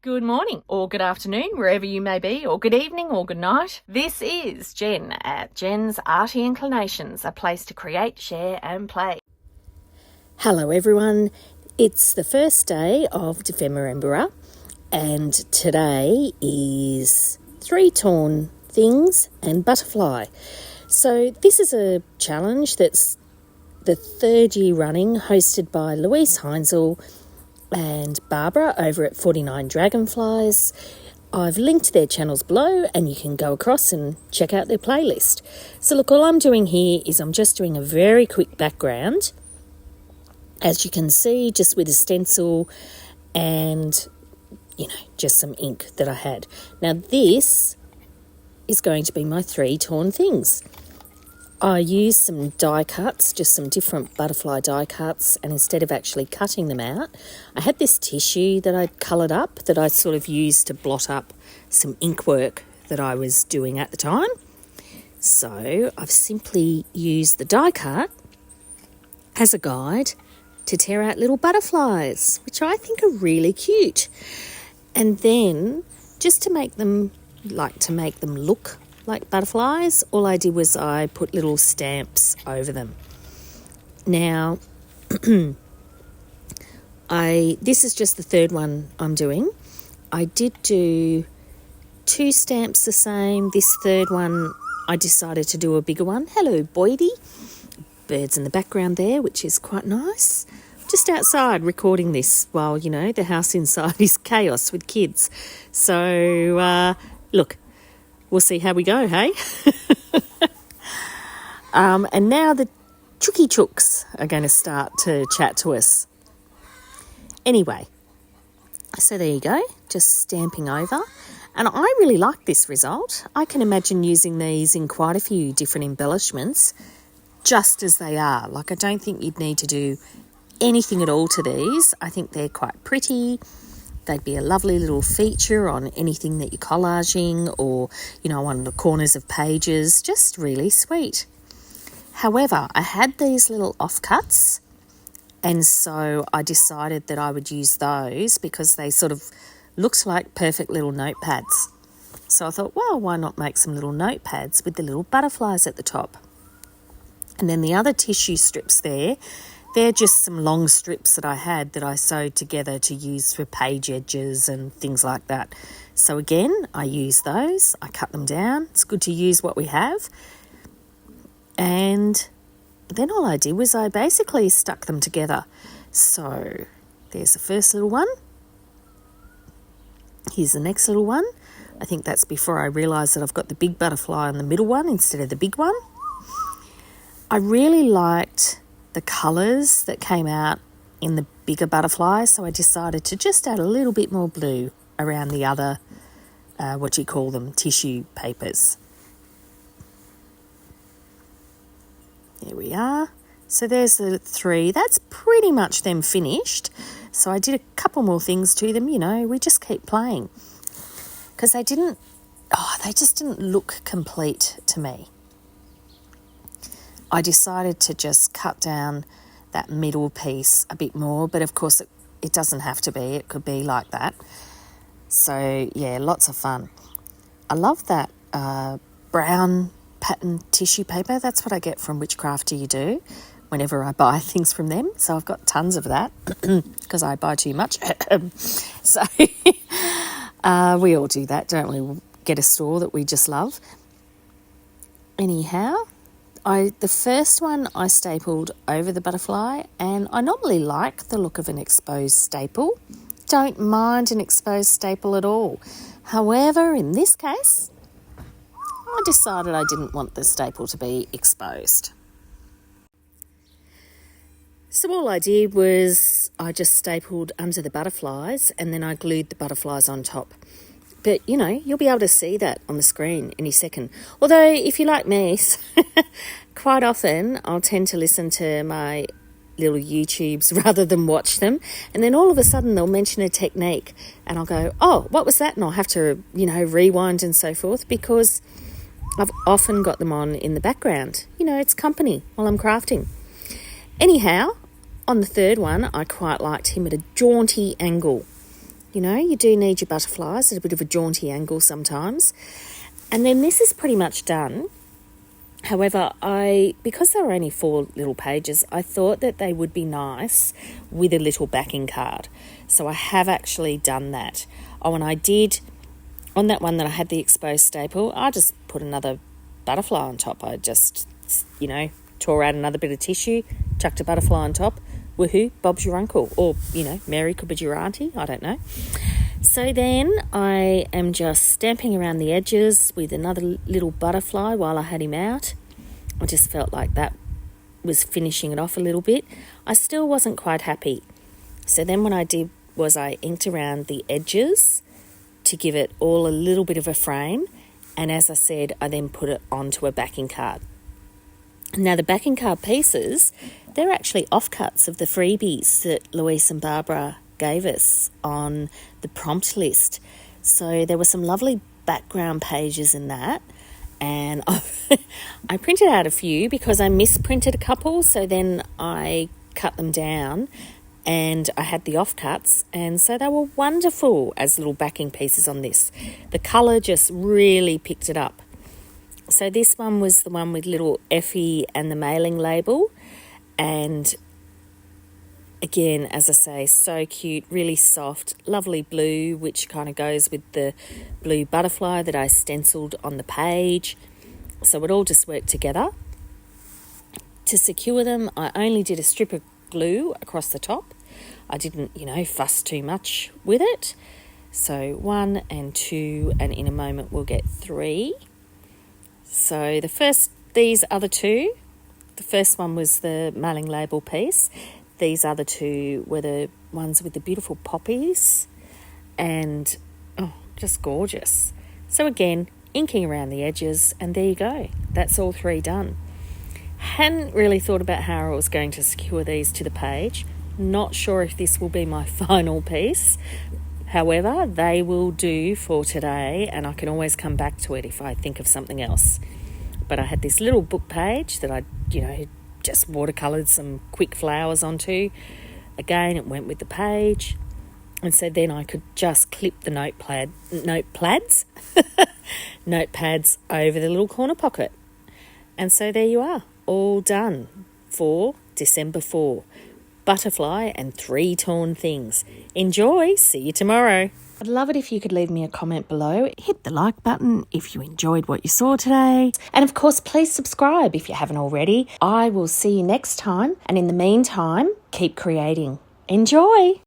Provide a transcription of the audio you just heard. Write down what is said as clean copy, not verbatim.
Good morning or good afternoon, wherever you may be, or good evening or good night. This is Jen at JensArtyInclinations, a place to create, share and play. Hello everyone, it's the first day of DEPHEMEREMBER and today is 3 torn things and butterfly. So this is a challenge that's the 3rd year running, hosted by Luise Heinzl and Barbara over at 49 Dragonflies. I've linked their channels below and you can go across and check out their playlist. So look, all I'm doing here is I'm just doing a very quick background, as you can see, just with a stencil and, just some ink that I had. Now this is going to be my 3 torn things. I used some die cuts, just some different butterfly die cuts, and instead of actually cutting them out, I had this tissue that I'd coloured up that I sort of used to blot up some ink work that I was doing at the time. So I've simply used the die cut as a guide to tear out little butterflies, which I think are really cute. And then just to make them look like butterflies, all I did was I put little stamps over them. Now, this is just the 3rd one I'm doing. I did do 2 stamps the same. This 3rd one, I decided to do a bigger one. Hello, Boydie. Birds in the background there, which is quite nice. Just outside recording this while, the house inside is chaos with kids. So, look, we'll see how we go, hey? And now the chooky chooks are going to start to chat to us. Anyway, so there you go, just stamping over. And I really like this result. I can imagine using these in quite a few different embellishments, just as they are. Like, I don't think you'd need to do anything at all to these. I think they're quite pretty. They'd be a lovely little feature on anything that you're collaging or, on the corners of pages. Just really sweet. However, I had these little offcuts, and so I decided that I would use those because they sort of looked like perfect little notepads. So I thought, well, why not make some little notepads with the little butterflies at the top? And then the other tissue strips there, they're just some long strips that I had that I sewed together to use for page edges and things like that. So again, I use those, I cut them down. It's good to use what we have. And then all I did was I basically stuck them together. So there's the first little one. Here's the next little one. I think that's before I realised that I've got the big butterfly on the middle one instead of the big one. I really liked the colours that came out in the bigger butterfly, so I decided to just add a little bit more blue around the other, tissue papers. There we are. So there's the 3. That's pretty much them finished. So I did a couple more things to them, we just keep playing. Because they just didn't look complete to me. I decided to just cut down that middle piece a bit more, but of course it doesn't have to be. It could be like that. So, yeah, lots of fun. I love that brown pattern tissue paper. That's what I get from Witchcraft Do You Do whenever I buy things from them. So I've got tons of that because I buy too much. So we all do that, don't we? We'll get a store that we just love. Anyhow, the first one I stapled over the butterfly, and I normally like the look of an exposed staple. Don't mind an exposed staple at all. However, in this case, I decided I didn't want the staple to be exposed. So all I did was I just stapled under the butterflies and then I glued the butterflies on top. But, you'll be able to see that on the screen any second. Although, if you're like me, quite often I'll tend to listen to my little YouTubes rather than watch them. And then all of a sudden they'll mention a technique and I'll go, oh, what was that? And I'll have to, rewind and so forth because I've often got them on in the background. It's company while I'm crafting. Anyhow, on the 3rd one, I quite liked him at a jaunty angle. You know, you do need your butterflies at a bit of a jaunty angle sometimes. And then this is pretty much done. However, because there were only 4 little pages, I thought that they would be nice with a little backing card. So I have actually done that. Oh, and I did, on that one that I had the exposed staple, I just put another butterfly on top. I just, tore out another bit of tissue, chucked a butterfly on top. Woohoo, Bob's your uncle. Or, Mary could be your auntie, I don't know. So then I am just stamping around the edges with another little butterfly while I had him out. I just felt like that was finishing it off a little bit. I still wasn't quite happy. So then what I did was I inked around the edges to give it all a little bit of a frame. And as I said, I then put it onto a backing card. Now the backing card pieces, they're actually offcuts of the freebies that Luise and Barbara gave us on the prompt list. So there were some lovely background pages in that, and I printed out a few because I misprinted a couple, so then I cut them down and I had the offcuts, and so they were wonderful as little backing pieces on this. The colour just really picked it up. So this one was the one with little Effie and the mailing label, and again, as I say, so cute, really soft, lovely blue, which kind of goes with the blue butterfly that I stenciled on the page. So it all just worked together. To secure them, I only did a strip of glue across the top. I didn't, fuss too much with it. So 1 and 2, and in a moment we'll get 3. So these other 2, the first one was the mailing label piece. These other 2 were the ones with the beautiful poppies, and just gorgeous. So again, inking around the edges, and there you go. That's all 3 done. Hadn't really thought about how I was going to secure these to the page. Not sure if this will be my final piece. However, they will do for today, and I can always come back to it if I think of something else. But I had this little book page that I, just watercoloured some quick flowers onto. Again, it went with the page. And so then I could just clip the notepads over the little corner pocket. And so there you are, all done for December 4. Butterfly and 3 torn things. Enjoy. See you tomorrow. I'd love it if you could leave me a comment below. Hit the like button if you enjoyed what you saw today. And of course, please subscribe if you haven't already. I will see you next time. And in the meantime, keep creating. Enjoy.